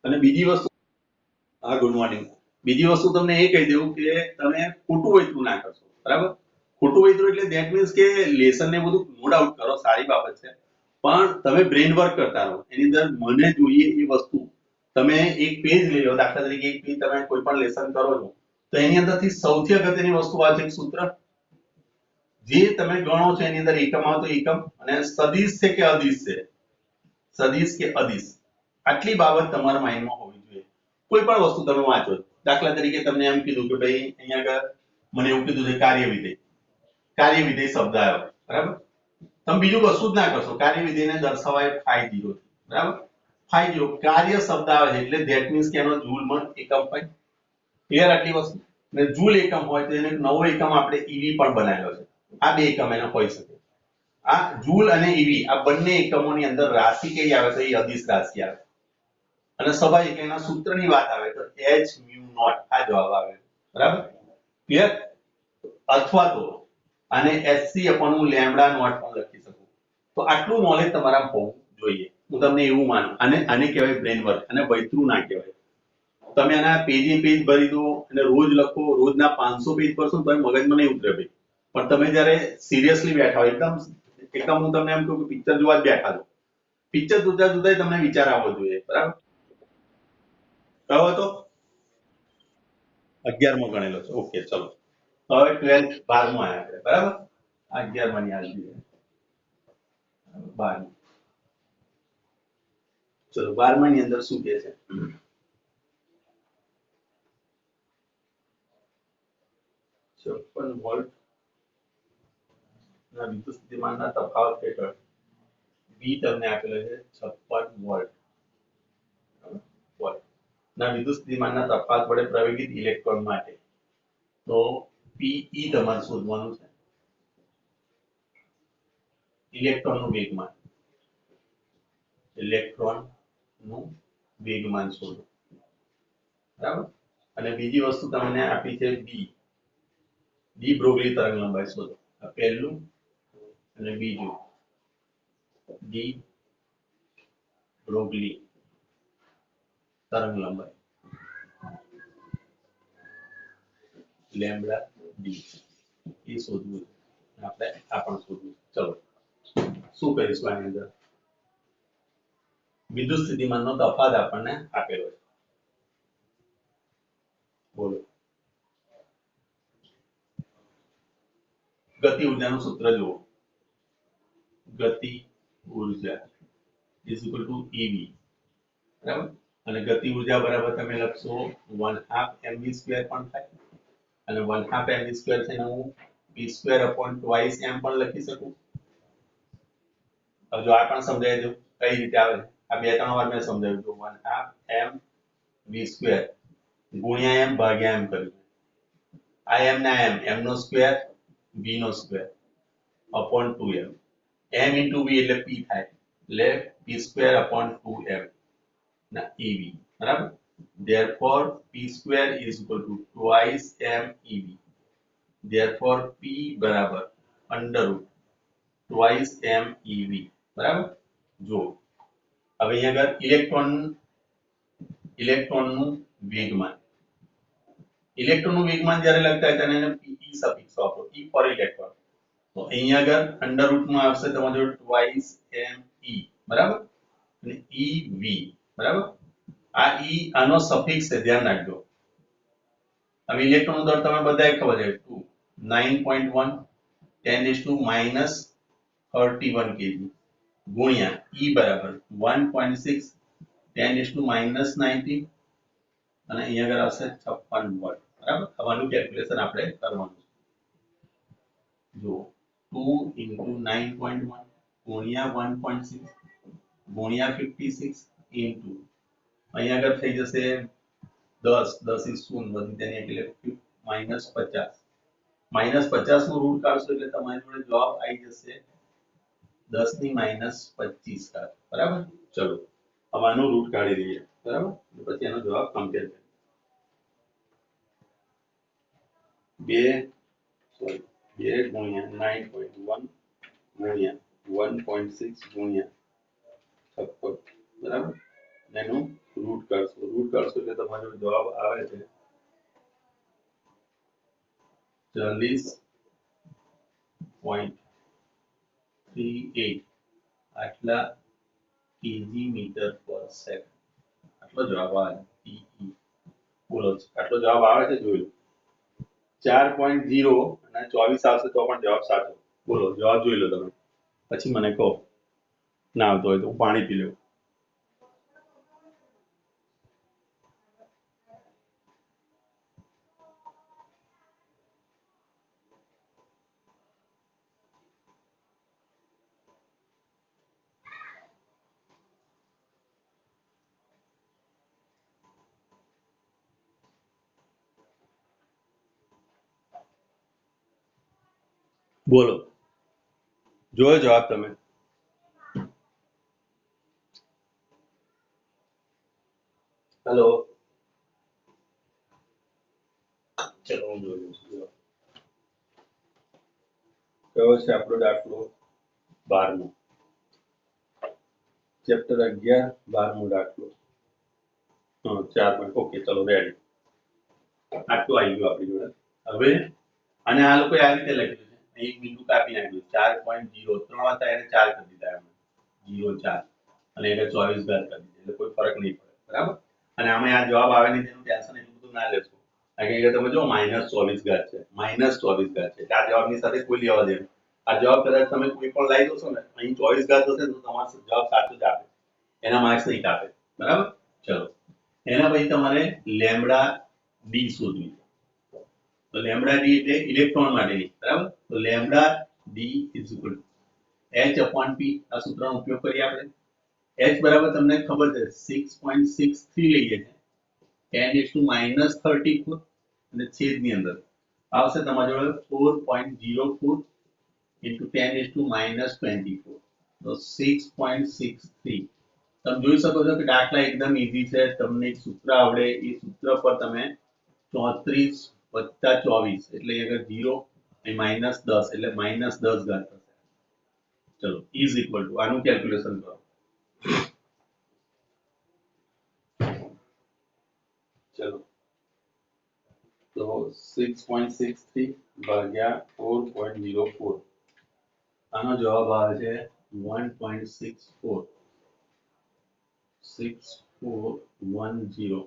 અને બીજી વસ્તુ, હા ગુડ મોર્નિંગ, બીજી વસ્તુ તમને એ કહી દઉં કે તમે ખોટું વૈતરું ના કરશો, બરાબર? ખોટું વૈતરું એટલે ધેટ મીન્સ કે લેસન ને બધું નો ડાઉટ કરો, સારી બાબત છે, પણ તમે બ્રેન વર્ક કરતા રહો. એની અંદર મને જોઈએ એ વસ્તુ તમે એક પેજ લઈ લો, દાખલા તરીકે એક પેજ તમે કોઈ પણ લેસન કરો છો તો એની અંદરથી સૌથી અગત્યની વસ્તુ આ છે, એક સૂત્ર જે તમે ગણો છો એની અંદર એકમ આવે તો એકમ, અને સદિશ છે કે અદિશ છે, સદિશ કે અદિશ, આટલી બાબત તમારા માઇન્ડમાં હોવી જોઈએ. કોઈ પણ વસ્તુ તમે વાંચો, દાખલા તરીકે તમને એમ કીધું કે ભાઈ અહીંયા આગળ મને એવું કીધું છે કાર્ય વિધેય, કાર્ય વિધેય શબ્દ આવ્યો, બરાબર? તમે બીજું કશું જ ના કરશો, કાર્ય વિધેયને દર્શાવાય phi 0 થી, બરાબર? phi 0 કાર્ય શબ્દ આવે છે એટલે ધેટ મીન્સ કે એનો જૂલમાં એકમ હોય. ક્લિયર આટલી વસ્તુ? ને જૂલ એકમ હોય તો એને નવો એકમ આપણે ઈવી પણ બનાવેલો છે. આ બે એકમ એનો હોઈ શકે. આ જૂલ અને ઈવી આ બંને એકમોની અંદર રાશિ કઈ આવે તો એ અદિશ રાશિ આવે. અને સ્વાભાવિક એના સૂત્રની વાત આવે તો h mu naught આ જવાબ આવે. બરાબર? ક્લિયર? અથવા તો આને hc upon હું લેમ્બડા નોટ પણ લખી શકું. તો આટલું નોલેજ તમારામાં હોવું જોઈએ. હું તમને એવું માનું. આને કહેવાય બ્રેન વર્ક, અને વૈતરું ના કહેવાય. તમે આના પેજે પેજ ભરી દો અને રોજ લખો, રોજના 500 પેજ કરશો તો મગજમાં નહીં ઉતરે ભાઈ. પણ તમે જ્યારે સિરિયસલી બેઠા હોય, એકદમ હું તમને એમ કહું કે પિક્ચર જોવા જ બેઠા છો, પિક્ચર જોતા જોતા તમને વિચાર આવવો જોઈએ. બરાબર? કયો હતો? 11મો ગણેલો છે. ઓકે, ચલો. હવે 12th 12મો આવ્યા આપણે. બરાબર? આ 11માની આવી ગઈ. 12. ચલો 12માની અંદર શું કહે છે? 56 વોલ્ટ ના વિદ્યુત સ્થિતિમાનના તફાવત હેઠળ V તમને આપેલો છે 56 વોલ્ટ. વોલ્ટ ના વિદ્યુત સ્થિતિમાનના તફાવત વડે પ્રવેગિત ઇલેક્ટ્રોન માટે તો PE તમારે શોધવાનું છે. ઇલેક્ટ્રોનનું વેગમાન, ઇલેક્ટ્રોનનું વેગમાન શોધો. બરાબર? અને બીજી વસ્તુ તમને આપી છે ડી બ્રોગલી તરંગ લંબાઈ શોધો. આ પહેલું અને બીજું ડી બ્રોગલી તરંગ લંબાઈ લેમ્બડા ડી એ શોધવું છે. આપણે આ પણ શોધવું. ચલો શું કરીશું આની અંદર? વિદ્યુત સ્થિતિમાનનો તફાવત આપણને આપેલો છે. બોલો. ગતિ ઉર્જાનું સૂત્ર જુઓ. ગતિ ઉર્જા ઇઝ ઇક્વલ ટુ EV. બરાબર? અને ગતિ ઉર્જા બરાબર તમે લખશો 1/2 mv² પણ થાય, અને 1/2 mv² થઈને હું v² upon twice m પણ લખી શકું. હવે જો આ પણ સમજાય દો કઈ રીતે આવે. આ બે ત્રણ વાર મેં સમજાવ્યું તો 1/2 mv² ગુણ્યા m ભાગ્યા m કર્યું. આ m ના m નો સ્ક્વેર v નો square upon 2m. m into v એટલે p થાય, એટલે p² upon 2m ના ev. બરાબર? therefore p² is equal to twice m ev. therefore p બરાબર √ twice m ev. બરાબર? જો હવે અહીંયા આગળ ઇલેક્ટ્રોનનું વેગમાન, ઇલેક્ટ્રોનનું વેગમાન જ્યારે લખતા હોય ત્યારે એને PE સફિક્સ વાપરો, E ફોર ઇલેક્ટ્રોન. તો અહીંયા આગળ √ માં આવશે તમારો twice me. બરાબર? અને ev. બરાબર? આ e આનો સફિક્સ છે, ધ્યાન રાખજો. હવે ઇલેક્ટ્રોનનો દર તમે બધાએ ખબર છે 9.1 10⁻31 kg ગુણ્યા e બરાબર 1.6 10⁻19 અને અહીંયા આગળ આવશે 56 વોલ્ટ. બરાબર? આનું કેલ્ક્યુલેશન આપણે કરવાનું છે. જો 2 into 9.1 ગુણ્યા 1.6 ગુણ્યા 56 into અહીંયા આગળ થઈ જશે 10 10 is 0 વધી તેની એટલે -50. -50 નું રૂટ કાઢશો એટલે તમારી જોડે જવાબ આવી જશે 10⁻25. બરાબર? ચલો હવે આનું રૂટ કાઢી દઈએ. બરાબર? પછી એનો જવાબ કમ્પેર કરીએ. 2 ગુણ્યા 9.1 ગુણ્યા 1.6 ગુણ્યા 56. બરાબર? એનું રૂટ કાઢશો કરશો એટલે તમારો જવાબ આવે છે 40.38 આટલા કેજી મીટર પર સેકન્ડ આટલો જવાબ આવે છે PE. બોલો આટલો જવાબ આવે છે જોઈ લો 4.0 અને 24 આવશે તો પણ જવાબ સાચો. બોલો જવાબ જોઈ લો તમે પછી મને કહો ના આવતો હોય તો હું પાણી પી લઉં. બોલો જોયો જવાબ તમે? હેલો ચલો હું જોઈ લઉં છું. કયો છે આપણો દાખલો 12મો ચેપ્ટર 11 12મો દાખલો. હા 4 પોઈન્ટ ઓકે ચલો રેડી. આટલું આવી ગયું આપણી જોડે. હવે અને આ લોકોએ આ રીતે લખ્યું છે અહીં એક બિંદુ કાપી નાખ્યું 4.0 ત્રણ હતા એને 4 કરી દીધા એમ 0.4 અને એને 24 ઘાત કરી દીધી એટલે કોઈ ફરક નહીં પડે બરાબર. અને આમાં આ જવાબ આવે નહીં તેનું ટેન્શન એટલું બધું ના લેશો કારણ કે તમે જો -24 ઘાત છે -24 ઘાત છે આ જવાબની સાથે કોઈ લેવા દે નહીં. આ જવાબ કદાચ તમે કોઈ પણ લાવી દોશો ને અહીં 24 ઘાત હશે તો તમારો જવાબ સાચો જ આવે એના માર્ક્સ નહીં કાપે બરાબર. ચલો એના પછી તમારે લેમ્બડા ડી શોધવી છે. તો લેમ્બડા ડી એટલે ઇલેક્ટ્રોન માટેની બરાબર. તો લેમ્બડા ડી h/p આ સૂત્રનો ઉપયોગ કરીએ આપણે. h બરાબર તમને ખબર છે 6.63 લઈએ છે 10⁻34 અને છેદની અંદર આવશે તમારી જોડે 4.04 into 10⁻24 તો 6.63. તમે જોઈ શકો છો કે દાખલા એકદમ ઈઝી છે. તમને એક સૂત્ર આવડે એ સૂત્ર પર તમે 34 + 24 એટલે અગર 0 અને -10 એટલે -10 ઘાત થશે. ચલો ઇઝ ઇક્વલ ટુ આનું કેલ્ક્યુલેશન કરો. ચલો તો 6.63 ભાગ્યા 4.04 આનો જવાબ આવે છે 1.64 6410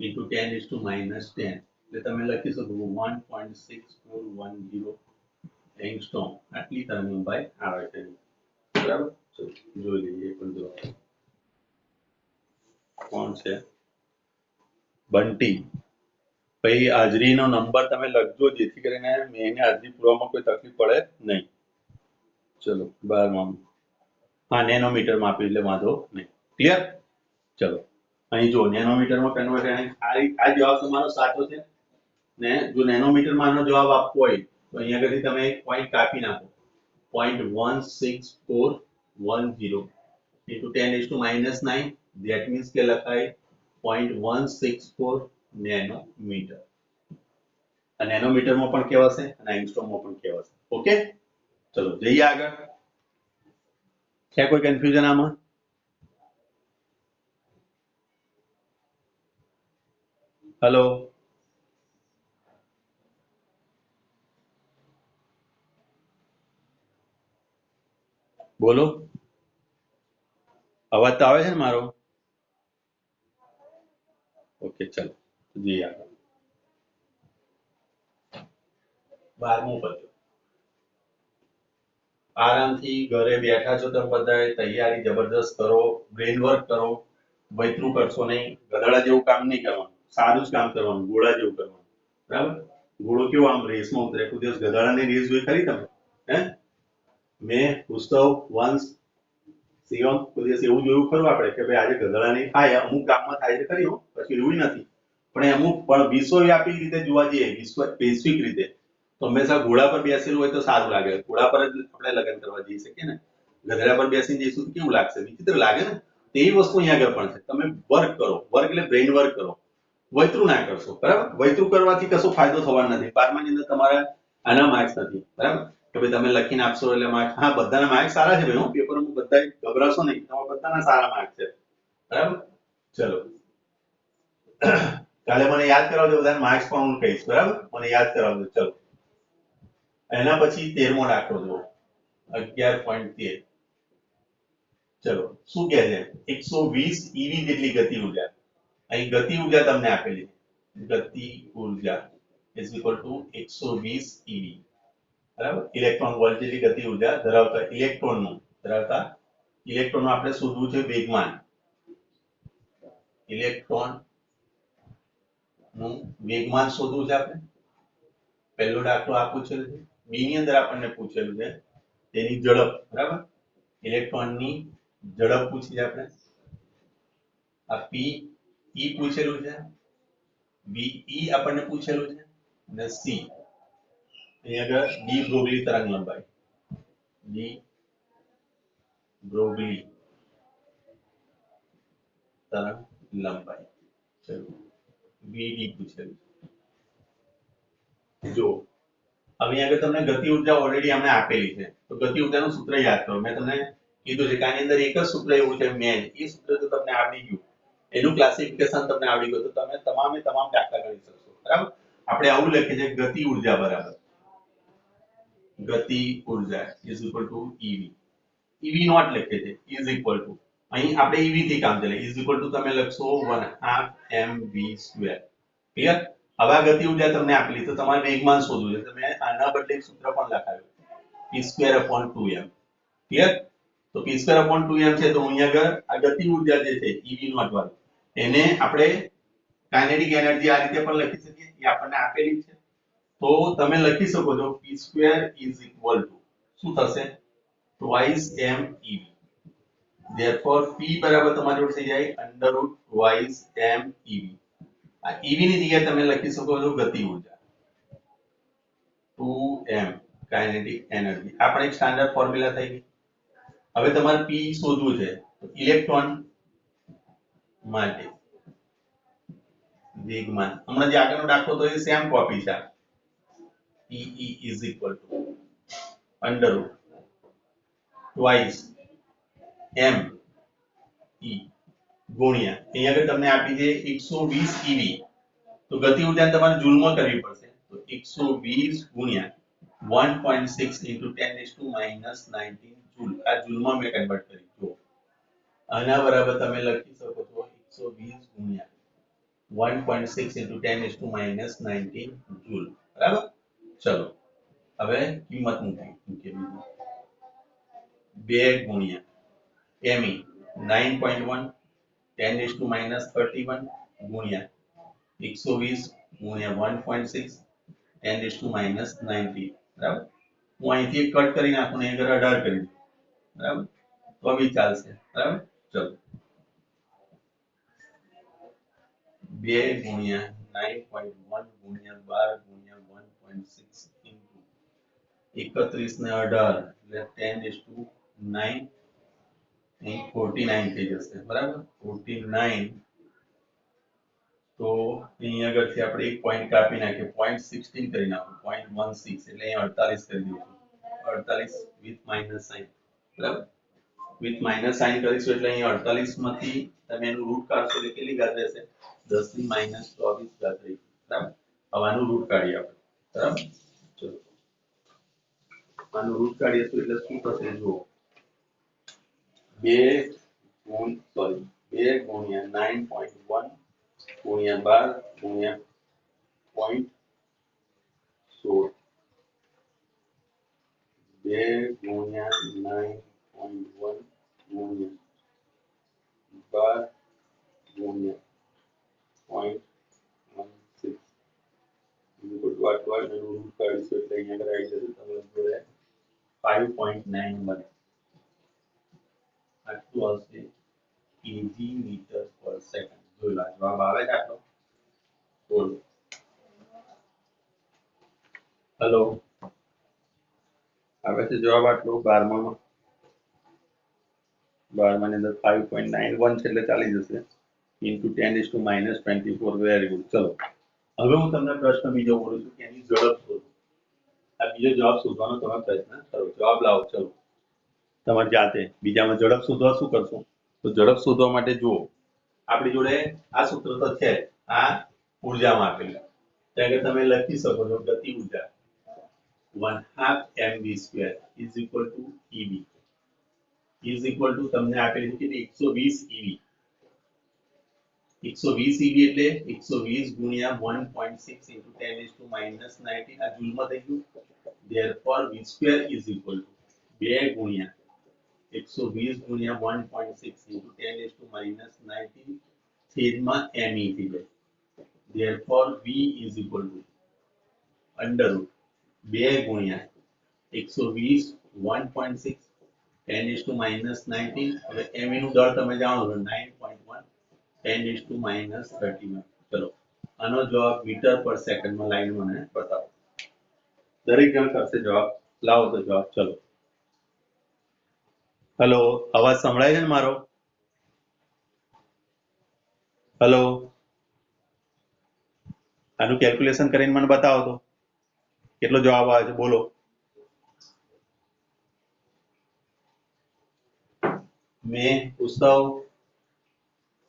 into 10⁻10 એટલે તમે લખી શકો 1.6410 એંગસ્ટ્રોમ આટલી તરંગલંબાઈ આવે છે બરાબર. જોઈ લઈએ પણ જવાબ કોણ છે બંટી. પછી હાજરીનો નંબર તમે લખજો જેથી કરીને મેં હાજરી પૂરવામાં કોઈ તકલીફ પડે નહીં. ચલો 12માં હા નેનોમીટરમાં આપ્યું એટલે વાંધો નહીં. ક્લિયર. ચલો અહીં જો નેનોમીટરમાં કન્વર્ટ આ જવાબ તમારો સાચો છે ને જો નેનોમીટરમાં આનો જવાબ આપવો હોય તો અહીંયા આગળથી તમે એક પોઈન્ટ કાપી નાખો 0.16410 into 10⁻9 that means કે લખાય 0.164 નેનોમીટર. આ નેનોમીટરમાં પણ કહેવાશે અને એંગસ્ટ્રોમમાં પણ કહેવાશે. ઓકે ચલો જઈએ આગળ. છે કોઈ કન્ફ્યુઝન આમાં? હેલો બોલો અવાજ તો આવે છે ને મારો? ઓકે ચલો જઈએ આગળ. 12મું પત્યું. આરામથી ઘરે બેઠા છો તમે બધાએ તૈયારી જબરદસ્ત કરો બ્રેન વર્ક કરો વૈતરું કરશો નહીં ગધેડા જેવું કામ નહીં કરવાનું સારું જ કામ કરવાનું ઘોડા જેવું કરવાનું બરાબર. ઘોડો કેવો આમ રેસમાં ઉતરે કોઈ દિવસ ગધાડાની રેસ જોઈ ખરી તમે? હે મેં ઉત્સવ વંશ શિવમ કોઈ દિવસ એવું જોયું ખરું આપણે કે ભાઈ આજે ગધેડાની થાય અમુક ગામમાં થાય છે ખરી પછી એવું નથી પણ અમુક પણ વિશ્વવ્યાપી રીતે જોવા જઈએ વૈશ્વિક રીતે તો હંમેશા ઘોડા પર બેસેલું હોય તો સારું લાગે. ઘોડા પર જ આપણે લગ્ન કરવા જઈ શકીએ ને ગધેડા પર બેસીને જઈશું તો કેવું લાગશે? વિચિત્ર લાગે ને. તેવી વસ્તુ અહીંયા આગળ પણ છે. તમે વર્ક કરો વર્ક એટલે બ્રેઇન વર્ક કરો વૈતરું ના કરશો બરાબર. વૈતરું કરવાથી કશો ફાયદો થવાનો નથી. 12મા ની અંદર તમારા આના માર્ક્સ નથી બરાબર કે ભાઈ તમે લખીને આપશો એટલે માર્ક્સ હા બધાના માર્ક્સ સારા છે ભાઈ પેપરમાં બધા ગભરાશો નહીં તમારા બધાના સારા માર્ક્સ છે બરાબર. ચલો કાલે મને યાદ કરાવજો, બધા માર્ક્સ પણ હું કહીશ, બરાબર? મને યાદ કરાવજો. ચલો, એના પછી 13મો દાખલો જુઓ, 11.13. ચલો, શું કહે છે? 120 ઈવી જેટલી ગતિ ઉર્જા, અહીં ગતિ ઉર્જા તમને આપેલી છે. ગતિ ઉર્જા ઇઝ ઇક્વલ ટુ 120 ઈવી, બરાબર? ઇલેક્ટ્રોન વોલ્ટ જેટલી ગતિ ઉર્જા ધરાવતા ઇલેક્ટ્રોનનું આપણે શોધવું છે વેગમાન. ઇલેક્ટ્રોન નું વેગમાન શોધવું છે આપણે. પહેલો દાખલો આ પૂછેલું છે. બી ની અંદર આપણને પૂછેલું છે તેની ઝડપ, બરાબર? ઇલેક્ટ્રોનની ઝડપ પૂછી છે આપણે. આ પી ઈ પૂછેલું છે, બી ઈ આપણને પૂછેલું છે, અને સી અહીંયા આગળ ડી બ્રોગલી તરંગ લંબાઈ, ડી બ્રોગલી તરંગ લંબાઈ. ચલો, બીડી પૂછેલું. જો હવે આગળ તમને ગતિ ઉર્જા ઓલરેડી અમને આપેલી છે, તો ગતિ ઉર્જાનું સૂત્ર યાદ કરો. મેં તમને કીધું છે કે આની અંદર એક જ સૂત્ર એવું છે મેન, એ સૂત્ર જો તમને આવડી ગયું, એનું ક્લાસિફિકેશન તમને આવડી ગયું, તો તમે તમામ દાખલા ગણી શકશો, બરાબર? આપણે આવું લખીએ છીએ ગતિ ઉર્જા બરાબર ગતિ ઉર્જા is equal to EV. EV nought લખીએ છીએ, ઇઝ ઇક્વલ ટુ, અહીં આપણે ઈવી થી કામ ચાલે. ઇઝ ઇક્વલ ટુ તમે લખશો 1/2 mv². ક્લિયર? હવે આ ગતિ ઉર્જા તમને આપેલી, તો તમારે વેગમાન શોધવું છે. તમે આના બદલે એક સૂત્ર પણ લખાવ્યું, p²/2m. ક્લિયર? તો p²/2m છે, તો અહીંયા આગળ આ ગતિ ઉર્જા જે છે ઈવી નોટ વાળું, એને આપણે કાઇનેટિક એનર્જી આ રીતે પણ લખી શકીએ, એ આપણને આપેલી છે. તો તમે લખી શકો છો p² ઇઝ ઇક્વલ ટુ શું થશે? twice m ev. therefore p બરાબર તમારી જોડે થઈ જાય √twice m ev. આ ev ની જગ્યાએ તમે લખી શકો છો ગતિ ઉર્જા 2m કાઇનેટિક એનર્જી. આ પણ એક સ્ટાન્ડર્ડ ફોર્મ્યુલા થઈ ગઈ. હવે તમારે p શોધવું છે, તો ઇલેક્ટ્રોન માટે વેગમાન, હમણાં જે આગળનો દાખલો તો એ સેમ કોપી છે. pe is equal to √twice m e ગુણ્યા અહીંયા આગળ તમને આપી છે 120 ev, તો ગતિ ઉર્જાને તમારે જૂલમાં કરવી પડશે. તો 120 ગુણ્યા 1.6 into 10⁻⁻19 જૂલ. આ જૂલમાં મેં કન્વર્ટ કરી. જો આના બરાબર તમે લખી શકો છો 120 ગુણ્યા 1.6 into 10⁻⁻19 જૂલ, બરાબર? ચલો, હવે કિંમત મૂકીએ. 2 ગુણ્યા me 9.1 10⁻31 ગુણ્યા 120 ગુણ્યા 1.6 10⁻⁹, બરાબર? હું અહીંથી કટ કરી નાખું ને આગળ 18 કરી દઉં, બરાબર? તો બી ચાલશે, બરાબર? ચલો, 2 ગુણ્યા 9.1 ગુણ્યા 12 ગુણ્યા 1.6 ઇન્ટુ 31 ને 18 એટલે 10⁹ 49 થઈ જશે, બરાબર? 49. તો અહીં આગળથી આપણે એક પોઈન્ટ કાપી નાખીએ, 0.16 કરી નાખો, 0.16 એટલે અહીં 48 કરી દઈશું. 48 વિથ માઇનસ સાઇન, બરાબર? વિથ માઇનસ સાઇન કરીશું એટલે અહીં 48 માંથી તમે એનું રૂટ કાઢશો એટલે કેટલી ઘાત રહેશે? 10⁻24 ઘાત રહી, બરાબર? હવે આનું રૂટ કાઢીએ આપણે, બરાબર? ચલો, આનું રૂટ કાઢીએ તો એટલે શું થશે? જુઓ, 2 ગુણ્યા 9.1 ગુણ્યા 12 ગુણ્યા 0.16, 2 ગુણ્યા 9.1 ગુણ્યા 12 ગુણ્યા 0.16 આટલું રૂટ કાઢીશું એટલે અહીંયા આગળ આવી જશે તમારી જોડે 5.9 બને. આટલું આવશે કેજી મીટર પર સેકન્ડ. જોઈ લો જવાબ આવે છે આટલો. બોલો, હેલો, આવે છે જવાબ આટલો? 12માં ની અંદર 5.91 છે એટલે ચાલી જશે ઇન્ટુ 10⁻24. Very good. ચલો, હવે હું તમને પ્રશ્ન બીજો બોલું છું કે એની ઝડપ શોધો. આ બીજો જવાબ શોધવાનો તમે પ્રયત્ન કરો. જવાબ લાવો. ચલો, તમારી જાતે બીજામાં ઝડપ શોધવા શું કરશો? તો ઝડપ શોધવા માટે જુઓ, આપણી જોડે આ સૂત્ર તો છે, આ ઉર્જામાં આપેલું ત્યાં કે તમે લખી શકો છો ગતિ ઉર્જા 1/2 mv² is equal two ev is equal two તમને આપેલું કે 120 ev 120 ev એટલે 120 ગુણ્યા 1.6 into 10 is to minus 19 આ જૂલમાં થઈ ગયું therefore v² is equal to 2 ગુણ્યા 120 ગુણ્યા 1.6 into 10 is to minus 19 છેદમાં me થઈ જાય therefore v is equal to under root 2 ગુણ્યા 120 1.6 10 is to minus 19 હવે me નું દળ તમે જાણો છો 9.1 10 is to minus 31 ચલો આનો જવાબ મીટર પર સેકન્ડમાં લાઈન મને બતાવો દરેક જણ કરશે જવાબ લાવો તો જવાબ ચલો હેલો અવાજ સંભળાય છે ને મારો હેલો આનું કેલ્ક્યુલેશન કરીને મને બતાવો તો કેટલો જવાબ આવે છે બોલો મેં ઉત્સવ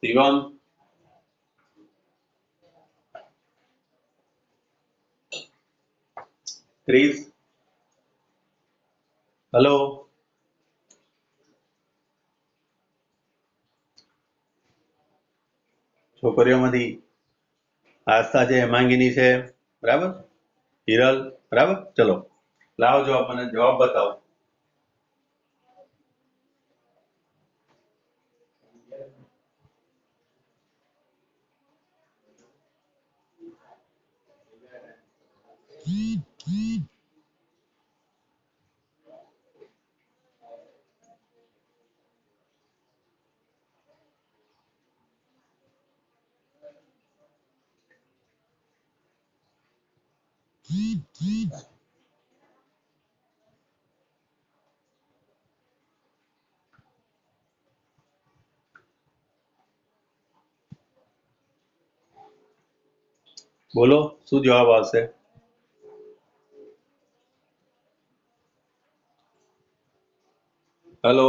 શિવમ ક્રિસ હેલો છોકરીઓમાંથી આસ્થા છે હેમાંગીની છે બરાબર હિરલ બરાબર ચલો લાવો જવાબ મને જવાબ બતાવો બોલો શું જવાબ આવશે હેલો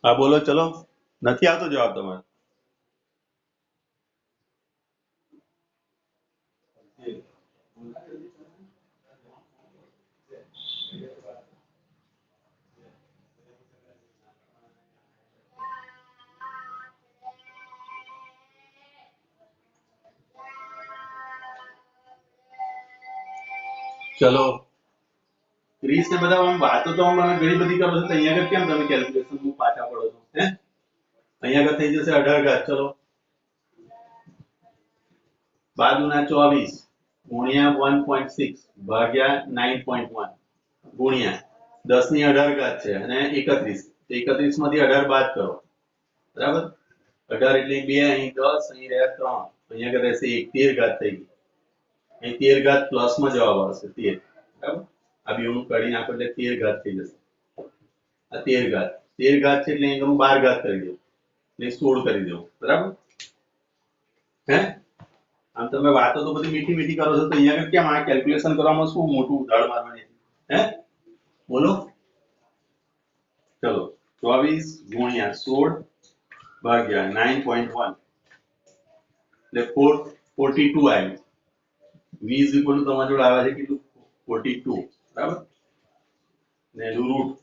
હા બોલો ચલો નથી આવતો જવાબ તમારો ચલો ક્રિસ ને બધા આમ વાતો તો આમ તમે ઘણી બધી કરો છો તો અહીંયા આગળ કેમ તમે કેલ્ક્યુલેશન માં પાછા પડો છો હે અહીંયા આગળ થઈ જશે 18 ઘાત ચલો 12 × 24 ગુણ્યા 1.6 ભાગ્યા 9.1 ગુણ્યા 10 ની 18 ઘાત છે અને 31 તો 31 માંથી 18 બાદ કરો બરાબર 18 એટલે 2 અહીં 10 અહીં રહ્યા 3 અહીંયા આગળ રહેશે 1 13 ઘાત થઈ ગઈ અહીં 13 ઘાત પ્લસ માં જવાબ આવશે 13 બરાબર આ બેનું કાઢી નાખો એટલે 13 ઘાત થઈ જશે આ 13 ઘાત 13 ઘાત છે એટલે અહીં હું 12 ઘાત કરી દઉં એટલે 16 કરી દઉં બરાબર હે આમ તમે વાતો તો બધી મીઠી મીઠી કરો છો તો અહીંયા આગળ કેમ આ કેલ્ક્યુલેશન કરવામાં શું મોટું દળ મારવાની હે બોલો ચલો 24 ગુણ્યા 16 ભાગ્યા 9.1 એટલે 42 આવ્યું v is equal to તમારા જોડે આવે છે કેટલું 42 બરાબર ને એનું રૂટ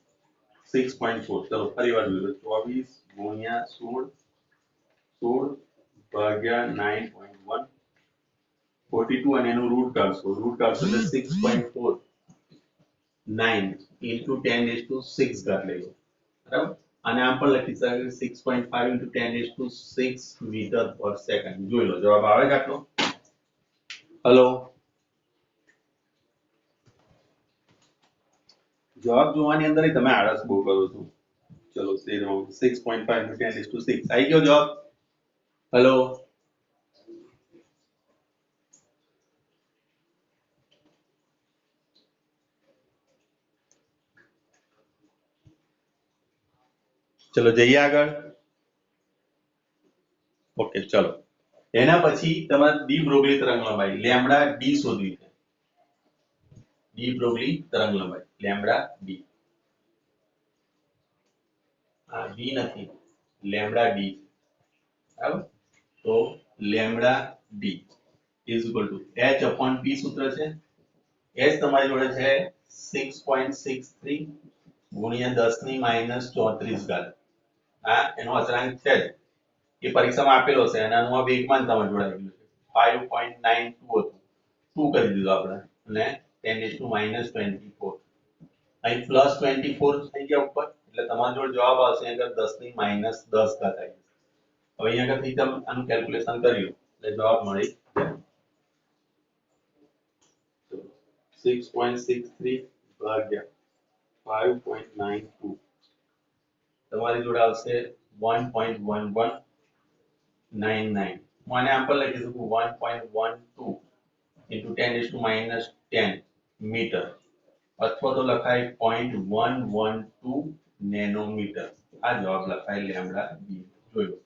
6.4 ચલો ફરી વાર જોઈએ 24 ગુણ્યા 16 ભાગ્યા 9.1 42 અને એનું રૂટ કાઢશો એટલે 6.4 9 into 10 is to 6 ઘાત લઈ લો બરાબર અને આમ પણ લખી શકાય 6.5 into 10 is to 6 મીટર પર સેકન્ડ જોઈ લો જવાબ આવે છે આટલો હેલો જવાબ જોવાની અંદર તમે આળસ બહુ કરો છો ચલો 6.5 into 10 is to 6 આવી ગયો જવાબ હેલો ચલો જઈએ આગળ ઓકે ચલો એના પછી તમારે ડી બ્રોગલી તરંગ લંબાઈ લેમ્બડા ડી શોધવી છે ડી બ્રોગલી તરંગ લંબાઈ લેમ્બડા ડી આ ડી નથી લેમ્બડા ડી, બરાબર? તો lambda D is equal two h upon p સૂત્ર છે. h તમારી જોડે છે 6.63 ગુણ્યા 10 ની માઈનસ 34 ઘાત. આ એનો અચળાંક છે જ. એ પરીક્ષામાં આપેલો છે અને આનું આ વેગમાન તમારે જોડાયેલું છે 5.92 હતું. શું કરી દીધું આપણે અને 10⁻²4 અહીં પ્લસ 24 થઈ ગયા ઉપર એટલે તમારી જોડે જવાબ આવશે આગળ 10 ની માઈનસ 10 ઘાત આવી. હવે અહીંયા આગળથી તમે આનું કેલ્ક્યુલેશન કર્યું એટલે જવાબ મળી જાય 6.63 ભાગ્યા 5.92 તમારી જોડે આવશે 1.1199. હું આને આમ પણ લખી શકું 1.12 into 10⁻10 મીટર અથવા તો લખાય 0.112 નેનોમીટર. આ જવાબ લખાય લેમ્બડા બી. જોયો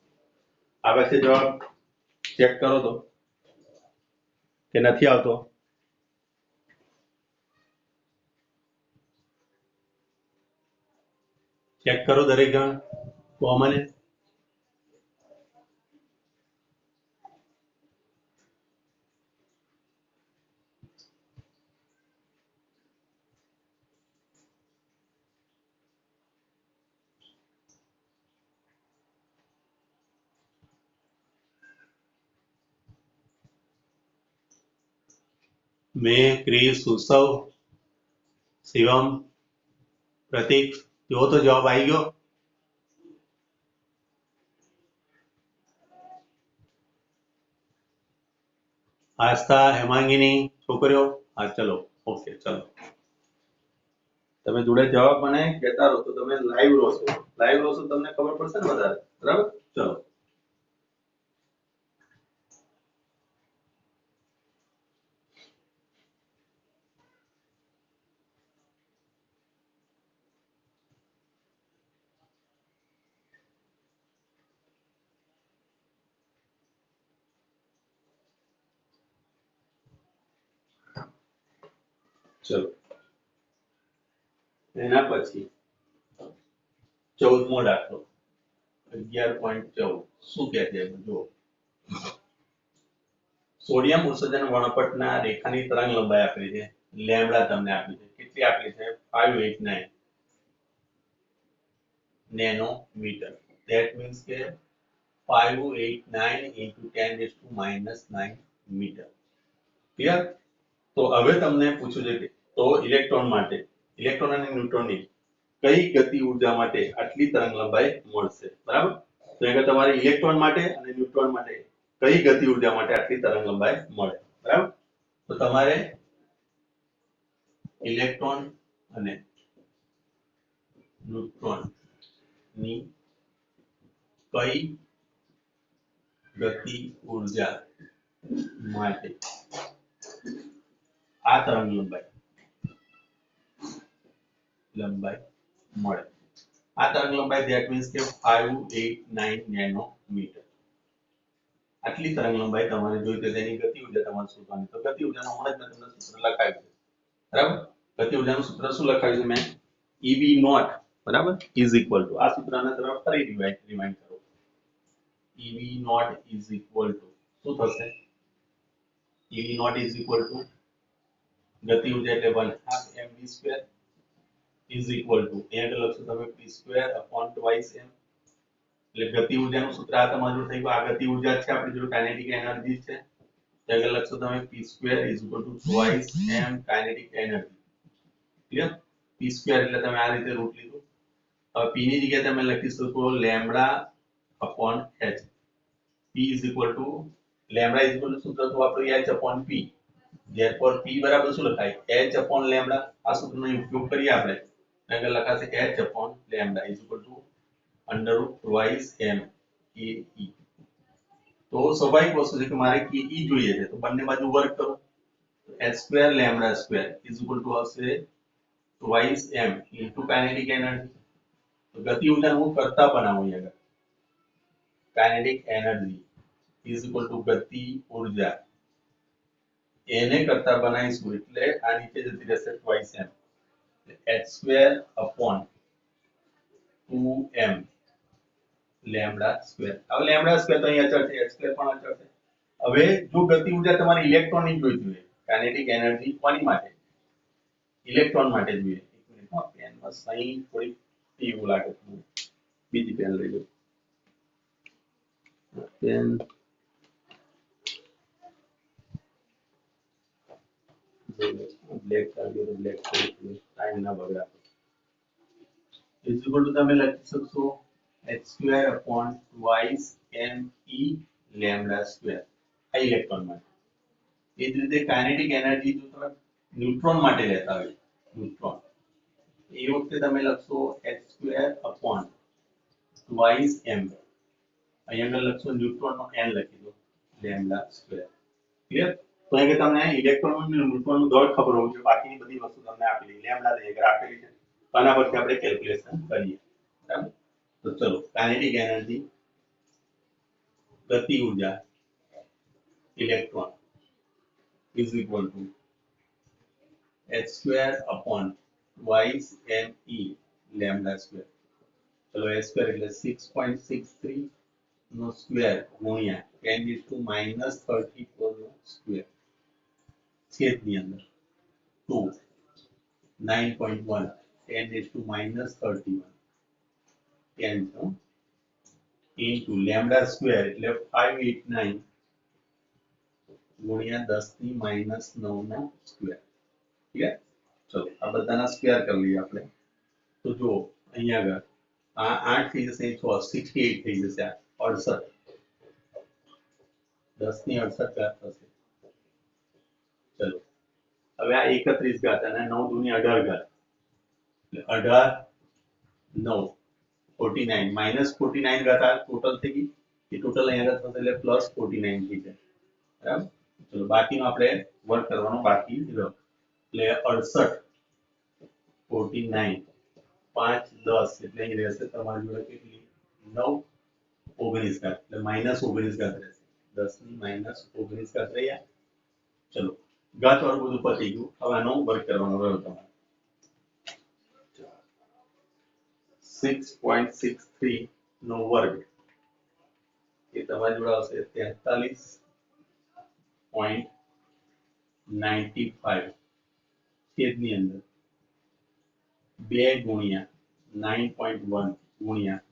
આવે છે જવાબ? ચેક કરો તો કે નથી આવતો. ચેક કરો દરેક જણ કોમન. મેં, ક્રિસ, ઉત્સવ, શિવમ, પ્રતીક, જો તો જવાબ આવી ગયો. આસ્થા, હેમાંગીની, છોકરીઓ. હા ચલો ઓકે ચલો તમે જોડે જવાબ મને કહેતા રહો તો તમે લાઈવ રહો છો. લાઈવ રહો છો તમને ખબર પડશે ને વધારે. બરાબર ચલો ચલો એના પછી 14મો દાખલો 11.14 શું કહે છે જુઓ. સોડિયમ ઉત્સર્જન વર્ણપટના રેખાની તરંગ લંબાઈ આપેલી છે. લેમ્બડા તમને આપી છે. કેટલી આપેલી છે? 589 નેનોમીટર. ધેટ મીન્સ કે 589 into 10⁻9 મીટર. ક્લિયર? તો હવે તમને પૂછ્યું છે કે તો ઇલેક્ટ્રોન માટે ઇલેક્ટ્રોન અને ન્યુટ્રોનની કઈ ગતિ ઉર્જા માટે આટલી તરંગ લંબાઈ મળશે. બરાબર? તો અહીંયા તમારે ઇલેક્ટ્રોન માટે અને ન્યુટ્રોન માટે કઈ ગતિ ઉર્જા માટે આટલી તરંગ લંબાઈ મળે. બરાબર? તો તમારે ઇલેક્ટ્રોન અને ન્યુટ્રોન ની કઈ ગતિ ઉર્જા માટે આ તરંગ લંબાઈ મળે. આ તરંગ લંબાઈ ધેટ મીન્સ કે 589 નેનોમીટર. આટલી તરંગ લંબાઈ તમારે જોઈતી તેની ગતિ ઉર્જા તમારે શોધવાની. તો ગતિ ઉર્જાનો હમણાં જ મેં તમને સૂત્ર લખાવ્યું છે. બરાબર? ગતિ ઉર્જાનું સૂત્ર શું લખાવ્યું છે મેં? EV નોટ બરાબર ઇઝ ઇક્વલ ટુ આ સૂત્રને તમે ફરી રિમાઇન્ડ કરો. EV nought is equal to શું થશે? EV nought is equal to ગતિ ઉર્જા એટલે 1/2 mv² ઇઝ ઇક્વલ ટુ અહીંયા લખશો તમે p² upon 2m. એટલે ગતિ ઉર્જાનું સૂત્ર આ તમારું થઈ ગયું. આ ગતિ ઉર્જા છે આપણી જોડે કાઇનેટિક એનર્જી છે. ત્યાં લખશો તમે p² is equal to 2m kinetic energy. Clear? p² એટલે તમે આ રીતે રૂટ લીધું. હવે p ની જગ્યાએ તમે લખી શકો lambda upon h. p is equal to lambda is equal to સૂત્ર તો આપણું h upon p. therefore p બરાબર શું લખાય? h upon lambda. આ સૂત્રનો ઉપયોગ કરીએ આપણે. ત્યાં લખાશે h upon lambda is equal to under root twice m ke. તો સ્વાભાવિક વસ્તુ છે કે મારે ke જોઈએ છે તો બંને બાજુ વર્ગ કરો. h² lambda square is equal to આવશે twice m into kinetic energy. તો ગતિ ઉર્જાને હું કરતા બનાવું અહીંયા. kinetic energy is equal to ગતિ ઉર્જા એને કરતા બનાવીશું એટલે આ નીચે જતી રહેશે twice m. h² upon 2m lambda square. હવે લેમ્બડા સ્ક્વેર તો અહીં અચળ છે, h સ્ક્વેર પણ અચળ છે. હવે જો ગતિ ઊર્જા તમારે ઇલેક્ટ્રોનની જોઈતી હોય, કાઇનેટિક એનર્જી કોની માટે? ઇલેક્ટ્રોન માટે જોઈએ. એક મિનિટમાં પેનમાં સહી થોડી એવું લાગે છે, બીજી પેન લઈ લો. પેન બ્લેક ચાલ્યો તો બ્લેક ટાઈમ ના બગડાતો. ઇઝ ઇક્વલ ટુ તમે લખી શકશો h square upon twice me lambda square. આ ઇલેક્ટ્રોન માટે. એ જ રીતે કાઇનેટિક એનર્જી જો તમે ન્યુટ્રોન માટે લેતા હોય, ન્યુટ્રોન, એ વખતે તમે લખશો h square upon twice m. અહીં આગળ લખશો ન્યુટ્રોન નો n લખી દો, લેમ્બડા સ્ક્વેર. ક્લિયર? તો અહીં તમને ઇલેક્ટ્રોન અને ન્યુટ્રોન નું દળ ખબર હોવું જોઈએ, બાકીની બધી વસ્તુ તમને આપેલી, લેમ્બડા ની આપેલી છે, આના પરથી આપણે કેલ્ક્યુલેશન કરીએ. બરાબર? તો ચલો, કાઇનેટિક એનર્જી, ગતિ ઊર્જા, electron is equal to h square upon twice me lambda square. ચલો h square એટલે 6.63 નો સ્ક્વેર ગુણ્યા 10⁻34 નો સ્ક્વેર છેદની અંદર 2 9.1 10⁻31 10 into lambda square એટલે 589 ગુણ્યા 10⁻9 નો સ્ક્વેર. ક્લિયર? ચલો આ બધાના સ્ક્વેર કરી લઈએ આપણે. તો જો અહીંયા આગળ આ 8 થઈ જશે, 68 થઈ જશે, 68 10⁻68 ઘાત થશે. ચલો હવે આ 31 ઘાત અને 9 દુની 18 ઘાત, એટલે 18 9 49 -49 ઘાત આ ટોટલ થઈ ગઈ, એ ટોટલ અહીંયા આગળ થશે એટલે +49 થઈ જાય. બરાબર? ચલો બાકીનો આપણે વર્ક કરવાનો બાકી રહ્યો, એટલે 68 49 5 10 એટલે અહીં રહેશે તમારી જોડે કેટલી 9 19 ઘાત, એટલે -19 ઘાત રહેશે, 10⁻19 ઘાત રહ્યા. ચલો ઘાત વાળું બધું પતી ગયું, હવે આનો વર્ક કરવાનો રહ્યો તમારે. 6.63 નો વર્ગ એ તમારી જોડે આવશે 43.95 છેદની અંદર 2 ગુણ્યા 9.1 ગુણ્યા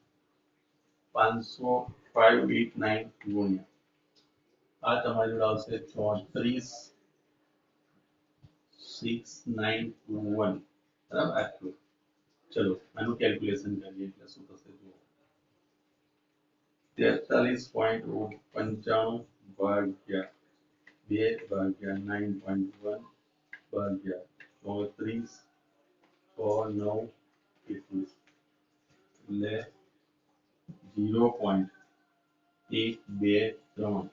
589 ગુણ્યા આ તમારી જોડે આવશે 34,691. બરાબર? આટલું. ચલો આનું કેલ્ક્યુલેશન કરીએ એટલે શું થશે જુઓ. 43.95 ભાગ્યા 2 ભાગ્યા 9.1 ભાગ્યા 34 6 9 21 એટલે 0.123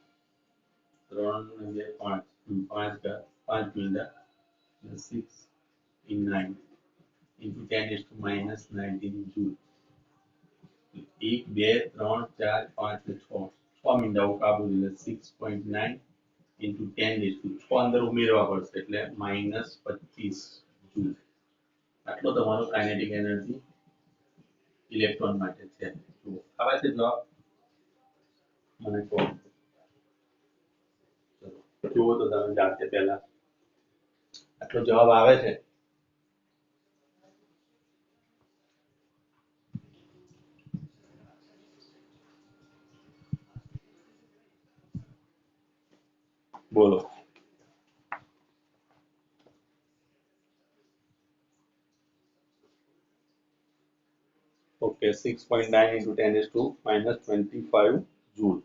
3 ને 5 5 minute 6 in 9 into 10⁻19 joule. 1 2 3 4 5 6 6 minute આવું કાબુ એટલે 6.9 into 10⁻6 અંદર ઉમેરવા પડશે એટલે -25 જૂલ. આટલો તમારો કાઇનેટિક એનર્જી ઇલેક્ટ્રોન માટે છે. જુઓ આવે છે જવાબ? મને કહો. ચલો જુઓ તો તમે જાતે પહેલા આટલો જવાબ આવે છે. બોલો. Okay 6.9 into 10⁻25 joule.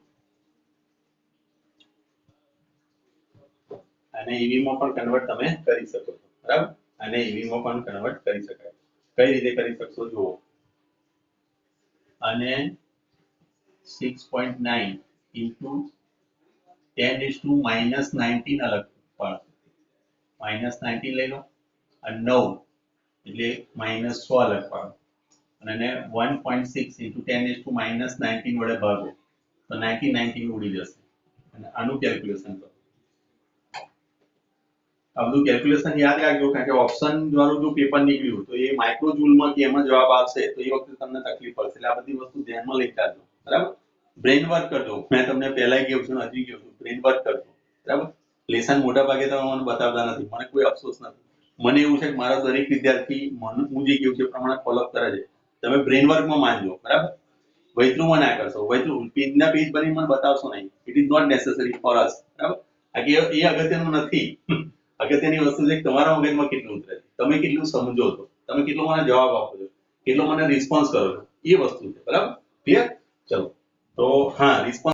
અને EV માં પણ કન્વર્ટ તમે કરી શકો છો. બરાબર? અને EV માં પણ કન્વર્ટ કરી શકાય. કઈ રીતે કરી શકશો જુઓ. અને 6.9 into 10⁻19 અલગ પાડો. -19 લઈ લો અને 9 એટલે -6 અલગ પાડો અને 1.6 into 10⁻19 વડે ભાગો તો 19 ઉડી જશે. અને આનું કેલ્ક્યુલેશન કરો. આ બધું કેલ્ક્યુલેશન યાદ રાખજો, કારણ કે ઓપ્શન વાળું જો પેપર નીકળ્યું તો એ માઇક્રો જૂલમાં કે એમાં જવાબ આવશે તો એ વખતે તમને તકલીફ પડશે, એટલે આ બધી વસ્તુ ધ્યાનમાં લઈ ચાલજો. બરાબર. બ્રેન વર્ક કરજો, મેં તમને પહેલા કહ્યું છું ને હજી કહું છું, બ્રેન વર્ક કરજો. બરાબર. લેસન મોટા ભાગે તમે મને બતાવતા નથી, મને કોઈ અફસોસ નથી. મને એવું છે કે મારા દરેક વિદ્યાર્થી હું જે કહ્યું છે એ પ્રમાણે ફોલો કરે છે. તમે બ્રેન વર્કમાં માનજો. બરાબર. વૈતરૂમાં ના કરશો. વૈતરું પેજના પેજ બની મને બતાવશો નહીં. It is not necessary for us. બરાબર. આ કે એ અગત્યનું નથી. અગત્યની વસ્તુ છે કે તમારા મગજમાં કેટલું ઉતરે છે, તમે કેટલું સમજો છો, તમે કેટલો મને જવાબ આપો છો, કેટલો મને રિસ્પોન્સ કરો છો, એ વસ્તુ છે. બરાબર. ક્લિયર? ચલો. તો હા, રિસ્પોન્સ